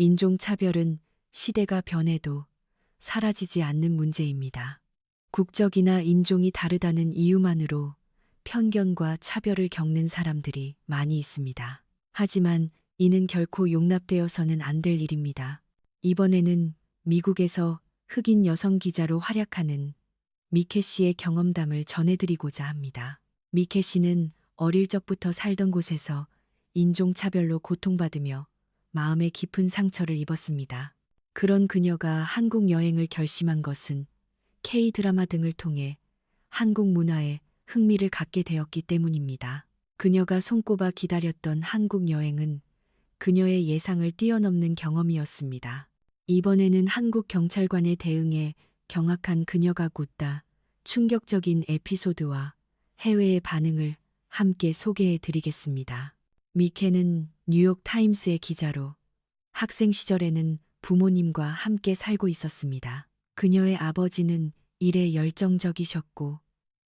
인종차별은 시대가 변해도 사라지지 않는 문제입니다. 국적이나 인종이 다르다는 이유만으로 편견과 차별을 겪는 사람들이 많이 있습니다. 하지만 이는 결코 용납되어서는 안 될 일입니다. 이번에는 미국에서 흑인 여성 기자로 활약하는 미케 씨의 경험담을 전해드리고자 합니다. 미케 씨는 어릴 적부터 살던 곳에서 인종차별로 고통받으며 마음에 깊은 상처를 입었습니다. 그런 그녀가 한국 여행을 결심한 것은 K-드라마 등을 통해 한국 문화에 흥미를 갖게 되었기 때문입니다. 그녀가 손꼽아 기다렸던 한국 여행은 그녀의 예상을 뛰어넘는 경험이었습니다. 이번에는 한국 경찰관의 대응에 경악한 그녀가 곧다 충격적인 에피소드와 해외의 반응을 함께 소개해 드리겠습니다. 미케는 뉴욕 타임스의 기자로 학생 시절에는 부모님과 함께 살고 있었습니다. 그녀의 아버지는 일에 열정적이셨고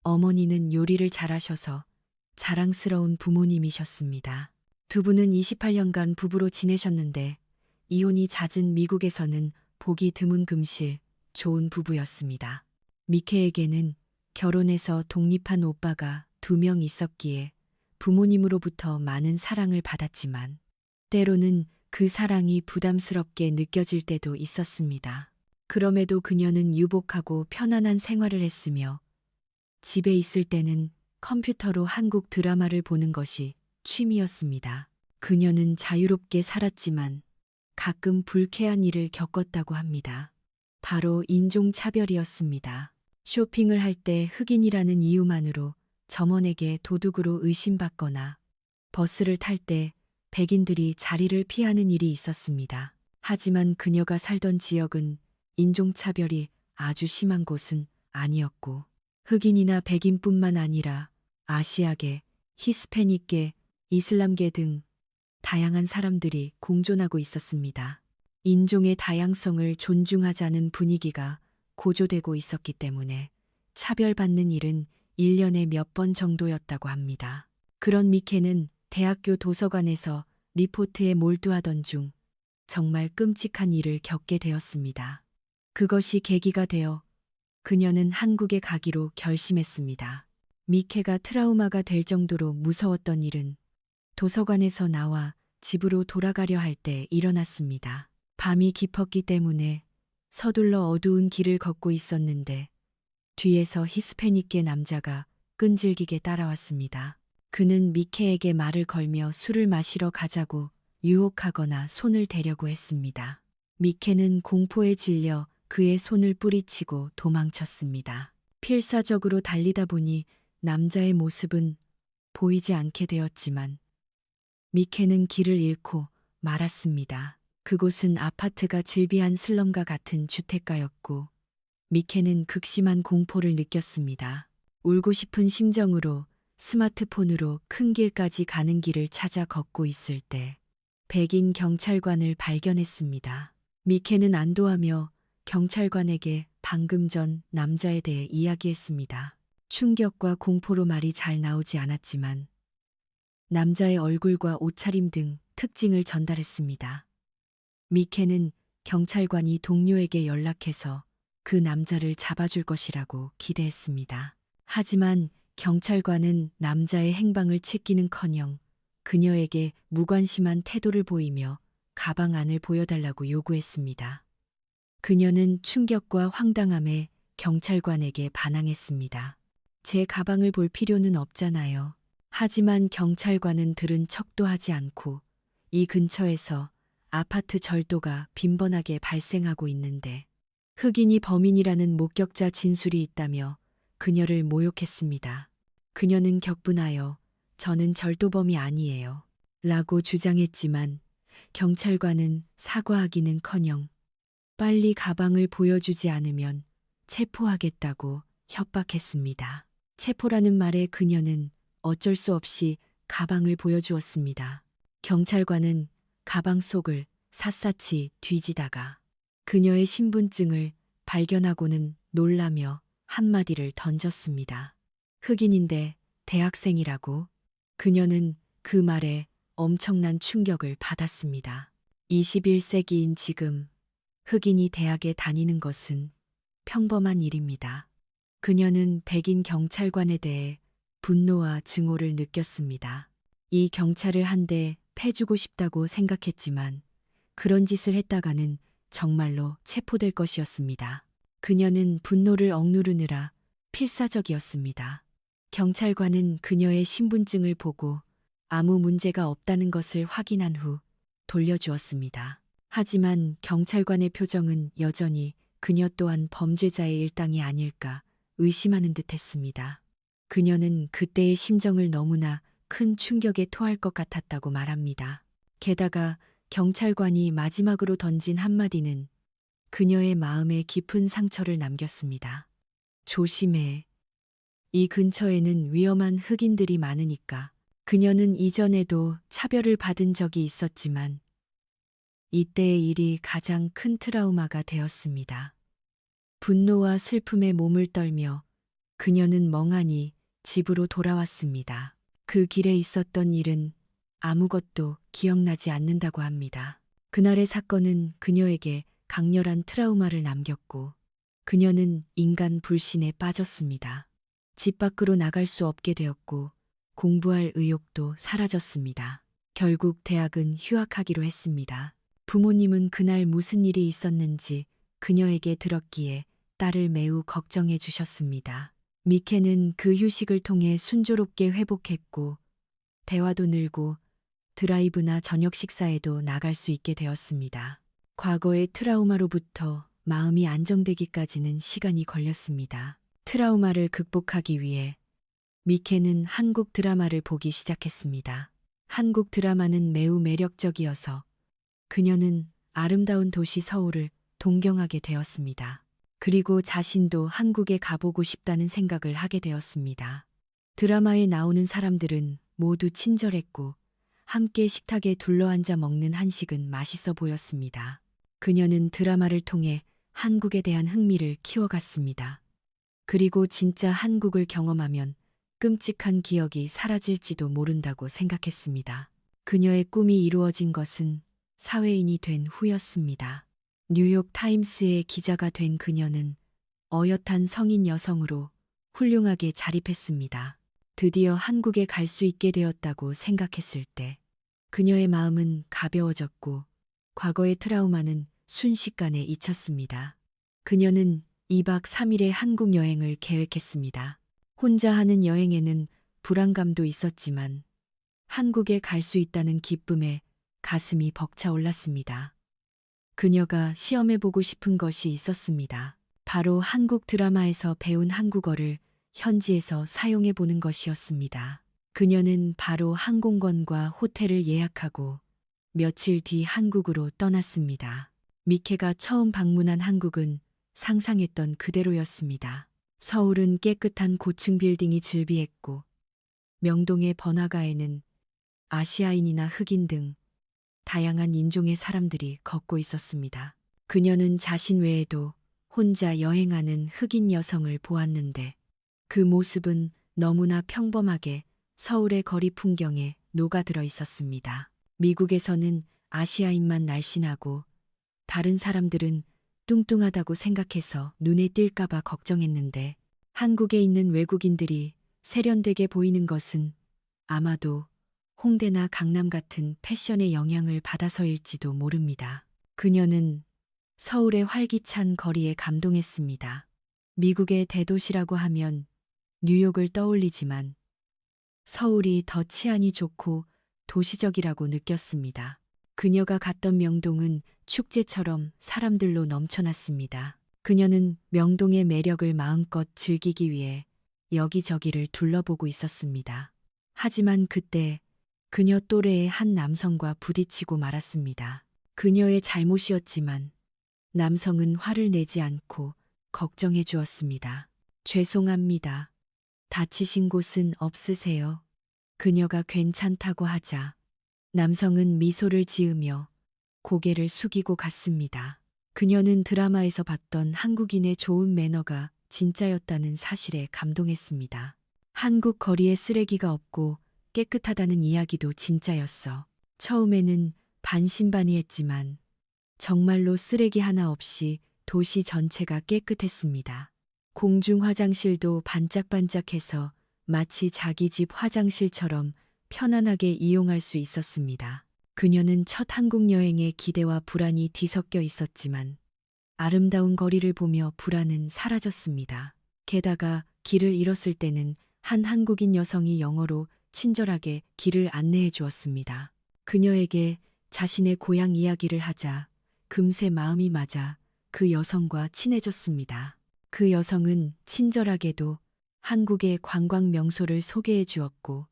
어머니는 요리를 잘하셔서 자랑스러운 부모님이셨습니다. 두 분은 28년간 부부로 지내셨는데 이혼이 잦은 미국에서는 보기 드문 금실 좋은 부부였습니다. 미케에게는 결혼해서 독립한 오빠가 2명 있었기에 부모님으로부터 많은 사랑을 받았지만 때로는 그 사랑이 부담스럽게 느껴질 때도 있었습니다. 그럼에도 그녀는 유복하고 편안한 생활을 했으며 집에 있을 때는 컴퓨터로 한국 드라마를 보는 것이 취미였습니다. 그녀는 자유롭게 살았지만 가끔 불쾌한 일을 겪었다고 합니다. 바로 인종차별이었습니다. 쇼핑을 할 때 흑인이라는 이유만으로 점원에게 도둑으로 의심받거나 버스를 탈 때 백인들이 자리를 피하는 일이 있었습니다. 하지만 그녀가 살던 지역은 인종차별이 아주 심한 곳은 아니었고 흑인이나 백인뿐만 아니라 아시아계, 히스패닉계, 이슬람계 등 다양한 사람들이 공존하고 있었습니다. 인종의 다양성을 존중하자는 분위기가 고조되고 있었기 때문에 차별받는 일은 1년에 몇 번 정도였다고 합니다. 그런 미케는 대학교 도서관에서 리포트에 몰두하던 중 정말 끔찍한 일을 겪게 되었습니다. 그것이 계기가 되어 그녀는 한국에 가기로 결심했습니다. 미케가 트라우마가 될 정도로 무서웠던 일은 도서관에서 나와 집으로 돌아가려 할 때 일어났습니다. 밤이 깊었기 때문에 서둘러 어두운 길을 걷고 있었는데 뒤에서 히스패닉계 남자가 끈질기게 따라왔습니다. 그는 미케에게 말을 걸며 술을 마시러 가자고 유혹하거나 손을 대려고 했습니다. 미케는 공포에 질려 그의 손을 뿌리치고 도망쳤습니다. 필사적으로 달리다 보니 남자의 모습은 보이지 않게 되었지만 미케는 길을 잃고 말았습니다. 그곳은 아파트가 즐비한 슬럼과 같은 주택가였고 미케는 극심한 공포를 느꼈습니다. 울고 싶은 심정으로 스마트폰으로 큰 길까지 가는 길을 찾아 걷고 있을 때 백인 경찰관을 발견했습니다. 미케는 안도하며 경찰관에게 방금 전 남자에 대해 이야기했습니다. 충격과 공포로 말이 잘 나오지 않았지만 남자의 얼굴과 옷차림 등 특징을 전달했습니다. 미케는 경찰관이 동료에게 연락해서 그 남자를 잡아줄 것이라고 기대했습니다. 하지만 경찰관은 남자의 행방을 찾기는커녕 그녀에게 무관심한 태도를 보이며 가방 안을 보여달라고 요구했습니다. 그녀는 충격과 황당함에 경찰관에게 반항했습니다. 제 가방을 볼 필요는 없잖아요. 하지만 경찰관은 들은 척도 하지 않고 이 근처에서 아파트 절도가 빈번하게 발생하고 있는데 흑인이 범인이라는 목격자 진술이 있다며 그녀를 모욕했습니다. 그녀는 격분하여 저는 절도범이 아니에요 라고 주장했지만 경찰관은 사과하기는커녕 빨리 가방을 보여주지 않으면 체포하겠다고 협박했습니다. 체포라는 말에 그녀는 어쩔 수 없이 가방을 보여주었습니다. 경찰관은 가방 속을 샅샅이 뒤지다가 그녀의 신분증을 발견하고는 놀라며 한마디를 던졌습니다. 흑인인데 대학생이라고? 그녀는 그 말에 엄청난 충격을 받았습니다. 21세기인 지금 흑인이 대학에 다니는 것은 평범한 일입니다. 그녀는 백인 경찰관에 대해 분노와 증오를 느꼈습니다. 이 경찰을 한 대 패주고 싶다고 생각했지만 그런 짓을 했다가는 정말로 체포될 것이었습니다. 그녀는 분노를 억누르느라 필사적이었습니다. 경찰관은 그녀의 신분증을 보고 아무 문제가 없다는 것을 확인한 후 돌려주었습니다. 하지만 경찰관의 표정은 여전히 그녀 또한 범죄자의 일당이 아닐까 의심하는 듯 했습니다. 그녀는 그때의 심정을 너무나 큰 충격에 토할 것 같았다고 말합니다. 게다가 경찰관이 마지막으로 던진 한마디는 그녀의 마음에 깊은 상처를 남겼습니다. 조심해. 이 근처에는 위험한 흑인들이 많으니까. 그녀는 이전에도 차별을 받은 적이 있었지만 이때의 일이 가장 큰 트라우마가 되었습니다. 분노와 슬픔에 몸을 떨며 그녀는 멍하니 집으로 돌아왔습니다. 그 길에 있었던 일은 아무것도 기억나지 않는다고 합니다. 그날의 사건은 그녀에게 강렬한 트라우마를 남겼고 그녀는 인간 불신에 빠졌습니다. 집 밖으로 나갈 수 없게 되었고 공부할 의욕도 사라졌습니다. 결국 대학은 휴학하기로 했습니다. 부모님은 그날 무슨 일이 있었는지 그녀에게 들었기에 딸을 매우 걱정해 주셨습니다. 미케는 그 휴식을 통해 순조롭게 회복했고 대화도 늘고 드라이브나 저녁 식사에도 나갈 수 있게 되었습니다. 과거의 트라우마로부터 마음이 안정되기까지는 시간이 걸렸습니다. 트라우마를 극복하기 위해 미케는 한국 드라마를 보기 시작했습니다. 한국 드라마는 매우 매력적이어서 그녀는 아름다운 도시 서울을 동경하게 되었습니다. 그리고 자신도 한국에 가보고 싶다는 생각을 하게 되었습니다. 드라마에 나오는 사람들은 모두 친절했고 함께 식탁에 둘러앉아 먹는 한식은 맛있어 보였습니다. 그녀는 드라마를 통해 한국에 대한 흥미를 키워갔습니다. 그리고 진짜 한국을 경험하면 끔찍한 기억이 사라질지도 모른다고 생각했습니다. 그녀의 꿈이 이루어진 것은 사회인이 된 후였습니다. 뉴욕 타임스의 기자가 된 그녀는 어엿한 성인 여성으로 훌륭하게 자립했습니다. 드디어 한국에 갈 수 있게 되었다고 생각했을 때 그녀의 마음은 가벼워졌고 과거의 트라우마는 순식간에 잊혔습니다. 그녀는 2박 3일의 한국 여행을 계획했습니다. 혼자 하는 여행에는 불안감도 있었지만 한국에 갈 수 있다는 기쁨에 가슴이 벅차올랐습니다. 그녀가 시험해보고 싶은 것이 있었습니다. 바로 한국 드라마에서 배운 한국어를 현지에서 사용해보는 것이었습니다. 그녀는 바로 항공권과 호텔을 예약하고 며칠 뒤 한국으로 떠났습니다. 미케가 처음 방문한 한국은 상상했던 그대로였습니다. 서울은 깨끗한 고층 빌딩이 즐비했고 명동의 번화가에는 아시아인이나 흑인 등 다양한 인종의 사람들이 걷고 있었습니다. 그녀는 자신 외에도 혼자 여행하는 흑인 여성을 보았는데 그 모습은 너무나 평범하게 서울의 거리 풍경에 녹아들어 있었습니다. 미국에서는 아시아인만 날씬하고 다른 사람들은 뚱뚱하다고 생각해서 눈에 띌까봐 걱정했는데 한국에 있는 외국인들이 세련되게 보이는 것은 아마도 홍대나 강남 같은 패션의 영향을 받아서일지도 모릅니다. 그녀는 서울의 활기찬 거리에 감동했습니다. 미국의 대도시라고 하면 뉴욕을 떠올리지만 서울이 더 치안이 좋고 도시적이라고 느꼈습니다. 그녀가 갔던 명동은 축제처럼 사람들로 넘쳐났습니다. 그녀는 명동의 매력을 마음껏 즐기기 위해 여기저기를 둘러보고 있었습니다. 하지만 그때 그녀 또래의 한 남성과 부딪히고 말았습니다. 그녀의 잘못이었지만 남성은 화를 내지 않고 걱정해 주었습니다. 죄송합니다. 다치신 곳은 없으세요? 그녀가 괜찮다고 하자 남성은 미소를 지으며 고개를 숙이고 갔습니다. 그녀는 드라마에서 봤던 한국인의 좋은 매너가 진짜였다는 사실에 감동했습니다. 한국 거리에 쓰레기가 없고 깨끗하다는 이야기도 진짜였어. 처음에는 반신반의했지만 정말로 쓰레기 하나 없이 도시 전체가 깨끗했습니다. 공중 화장실도 반짝반짝해서 마치 자기 집 화장실처럼 편안하게 이용할 수 있었습니다. 그녀는 첫 한국 여행에 기대와 불안이 뒤섞여 있었지만 아름다운 거리를 보며 불안은 사라졌습니다. 게다가 길을 잃었을 때는 한 한국인 여성이 영어로 친절하게 길을 안내해 주었습니다. 그녀에게 자신의 고향 이야기를 하자 금세 마음이 맞아 그 여성과 친해졌습니다. 그 여성은 친절하게도 한국의 관광 명소를 소개해 주었고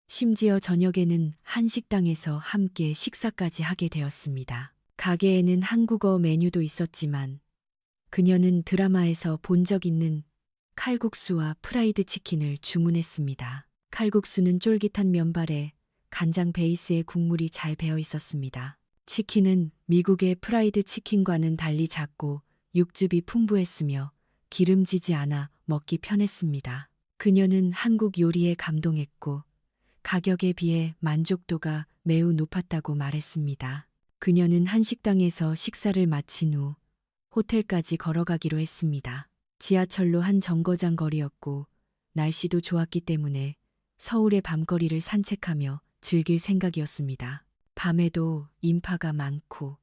심지어 저녁에는 한식당에서 함께 식사까지 하게 되었습니다. 가게에는 한국어 메뉴도 있었지만 그녀는 드라마에서 본 적 있는 칼국수와 프라이드 치킨을 주문했습니다. 칼국수는 쫄깃한 면발에 간장 베이스의 국물이 잘 배어 있었습니다. 치킨은 미국의 프라이드 치킨과는 달리 작고 육즙이 풍부했으며 기름지지 않아 먹기 편했습니다. 그녀는 한국 요리에 감동했고 가격에 비해 만족도가 매우 높았다고 말했습니다. 그녀는 한식당에서 식사를 마친 후 호텔까지 걸어가기로 했습니다. 지하철로 한 정거장 거리였고 날씨도 좋았기 때문에 서울의 밤거리를 산책하며 즐길 생각이었습니다. 밤에도 인파가 많고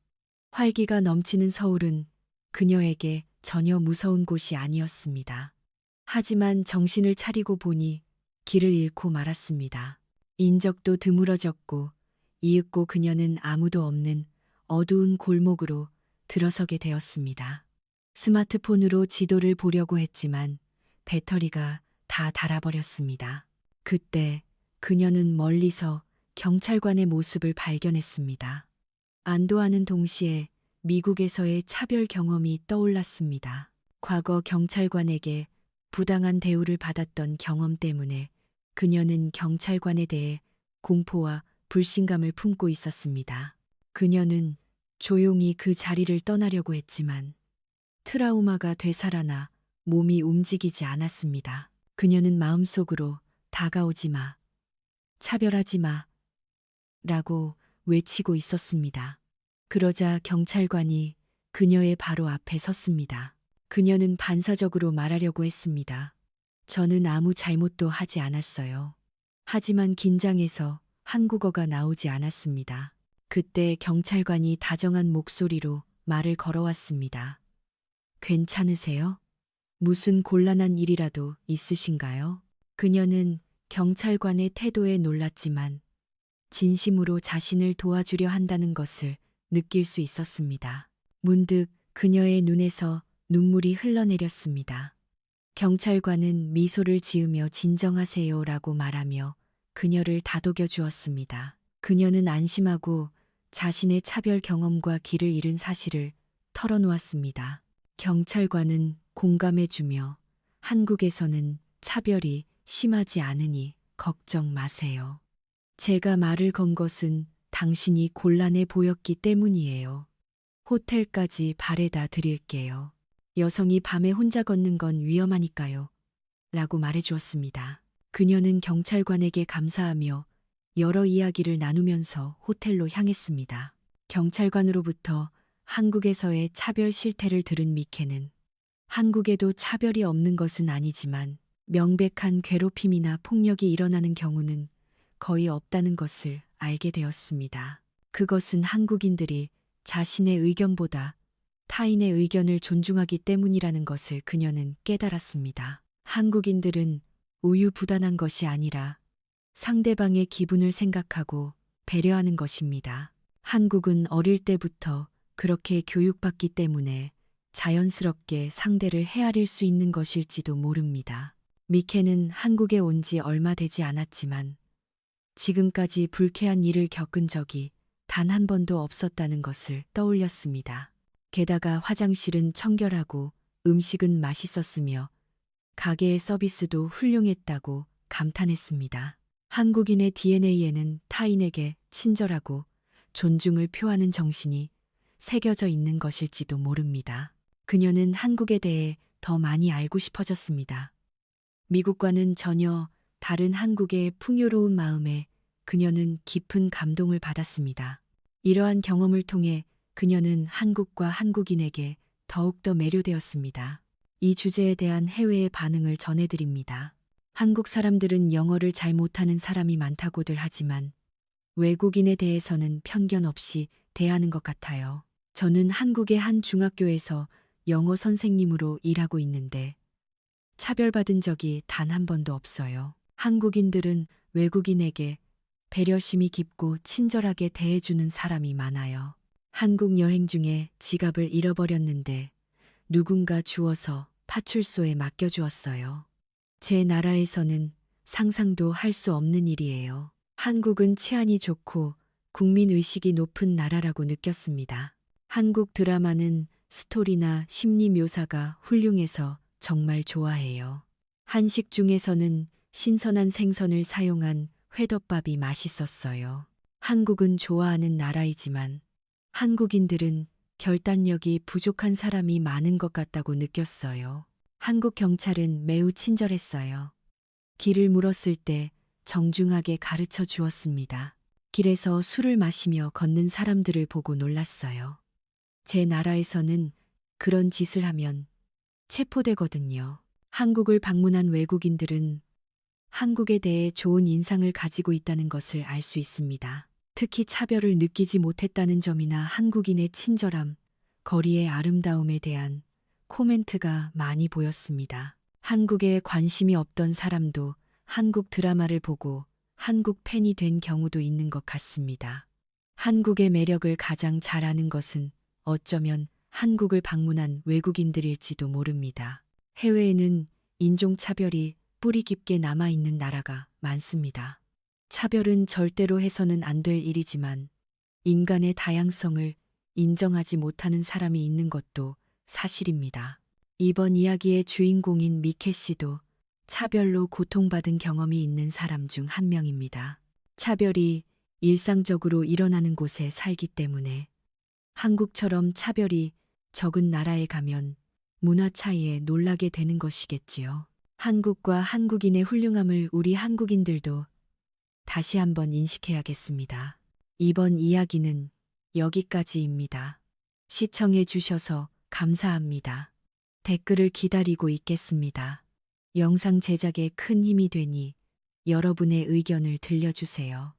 활기가 넘치는 서울은 그녀에게 전혀 무서운 곳이 아니었습니다. 하지만 정신을 차리고 보니 길을 잃고 말았습니다. 인적도 드물어졌고 이윽고 그녀는 아무도 없는 어두운 골목으로 들어서게 되었습니다. 스마트폰으로 지도를 보려고 했지만 배터리가 다 닳아버렸습니다. 그때 그녀는 멀리서 경찰관의 모습을 발견했습니다. 안도하는 동시에 미국에서의 차별 경험이 떠올랐습니다. 과거 경찰관에게 부당한 대우를 받았던 경험 때문에 그녀는 경찰관에 대해 공포와 불신감을 품고 있었습니다. 그녀는 조용히 그 자리를 떠나려고 했지만 트라우마가 되살아나 몸이 움직이지 않았습니다. 그녀는 마음속으로 다가오지 마, 차별하지 마, 라고 외치고 있었습니다. 그러자 경찰관이 그녀의 바로 앞에 섰습니다. 그녀는 반사적으로 말하려고 했습니다. 저는 아무 잘못도 하지 않았어요. 하지만 긴장해서 한국어가 나오지 않았습니다. 그때 경찰관이 다정한 목소리로 말을 걸어왔습니다. 괜찮으세요? 무슨 곤란한 일이라도 있으신가요? 그녀는 경찰관의 태도에 놀랐지만 진심으로 자신을 도와주려 한다는 것을 느낄 수 있었습니다. 문득 그녀의 눈에서 눈물이 흘러내렸습니다. 경찰관은 미소를 지으며 진정하세요라고 말하며 그녀를 다독여 주었습니다. 그녀는 안심하고 자신의 차별 경험과 길을 잃은 사실을 털어놓았습니다. 경찰관은 공감해주며 한국에서는 차별이 심하지 않으니 걱정 마세요. 제가 말을 건 것은 당신이 곤란해 보였기 때문이에요. 호텔까지 바래다 드릴게요. 여성이 밤에 혼자 걷는 건 위험하니까요. 라고 말해주었습니다. 그녀는 경찰관에게 감사하며 여러 이야기를 나누면서 호텔로 향했습니다. 경찰관으로부터 한국에서의 차별 실태를 들은 미케는 한국에도 차별이 없는 것은 아니지만 명백한 괴롭힘이나 폭력이 일어나는 경우는 거의 없다는 것을 알게 되었습니다. 그것은 한국인들이 자신의 의견보다 타인의 의견을 존중하기 때문이라는 것을 그녀는 깨달았습니다. 한국인들은 우유부단한 것이 아니라 상대방의 기분을 생각하고 배려하는 것입니다. 한국은 어릴 때부터 그렇게 교육받기 때문에 자연스럽게 상대를 헤아릴 수 있는 것일지도 모릅니다. 미케는 한국에 온 지 얼마 되지 않았지만 지금까지 불쾌한 일을 겪은 적이 단 한 번도 없었다는 것을 떠올렸습니다. 게다가 화장실은 청결하고 음식은 맛있었으며 가게의 서비스도 훌륭했다고 감탄했습니다. 한국인의 DNA에는 타인에게 친절하고 존중을 표하는 정신이 새겨져 있는 것일지도 모릅니다. 그녀는 한국에 대해 더 많이 알고 싶어졌습니다. 미국과는 전혀 다른 한국의 풍요로운 마음에 그녀는 깊은 감동을 받았습니다. 이러한 경험을 통해 그녀는 한국과 한국인에게 더욱더 매료되었습니다. 이 주제에 대한 해외의 반응을 전해드립니다. 한국 사람들은 영어를 잘 못하는 사람이 많다고들 하지만 외국인에 대해서는 편견 없이 대하는 것 같아요. 저는 한국의 한 중학교에서 영어 선생님으로 일하고 있는데 차별받은 적이 단 한 번도 없어요. 한국인들은 외국인에게 배려심이 깊고 친절하게 대해주는 사람이 많아요. 한국 여행 중에 지갑을 잃어버렸는데 누군가 주워서 파출소에 맡겨주었어요. 제 나라에서는 상상도 할 수 없는 일이에요. 한국은 치안이 좋고 국민의식이 높은 나라라고 느꼈습니다. 한국 드라마는 스토리나 심리 묘사가 훌륭해서 정말 좋아해요. 한식 중에서는 신선한 생선을 사용한 회덮밥이 맛있었어요. 한국은 좋아하는 나라이지만 한국인들은 결단력이 부족한 사람이 많은 것 같다고 느꼈어요. 한국 경찰은 매우 친절했어요. 길을 물었을 때 정중하게 가르쳐 주었습니다. 길에서 술을 마시며 걷는 사람들을 보고 놀랐어요. 제 나라에서는 그런 짓을 하면 체포되거든요. 한국을 방문한 외국인들은 한국에 대해 좋은 인상을 가지고 있다는 것을 알 수 있습니다. 특히 차별을 느끼지 못했다는 점이나 한국인의 친절함, 거리의 아름다움에 대한 코멘트가 많이 보였습니다. 한국에 관심이 없던 사람도 한국 드라마를 보고 한국 팬이 된 경우도 있는 것 같습니다. 한국의 매력을 가장 잘 아는 것은 어쩌면 한국을 방문한 외국인들일지도 모릅니다. 해외에는 인종차별이 뿌리 깊게 남아있는 나라가 많습니다. 차별은 절대로 해서는 안 될 일이지만 인간의 다양성을 인정하지 못하는 사람이 있는 것도 사실입니다. 이번 이야기의 주인공인 미케 씨도 차별로 고통받은 경험이 있는 사람 중 한 명입니다. 차별이 일상적으로 일어나는 곳에 살기 때문에 한국처럼 차별이 적은 나라에 가면 문화 차이에 놀라게 되는 것이겠지요. 한국과 한국인의 훌륭함을 우리 한국인들도 다시 한번 인식해야겠습니다. 이번 이야기는 여기까지입니다. 시청해 주셔서 감사합니다. 댓글을 기다리고 있겠습니다. 영상 제작에 큰 힘이 되니 여러분의 의견을 들려주세요.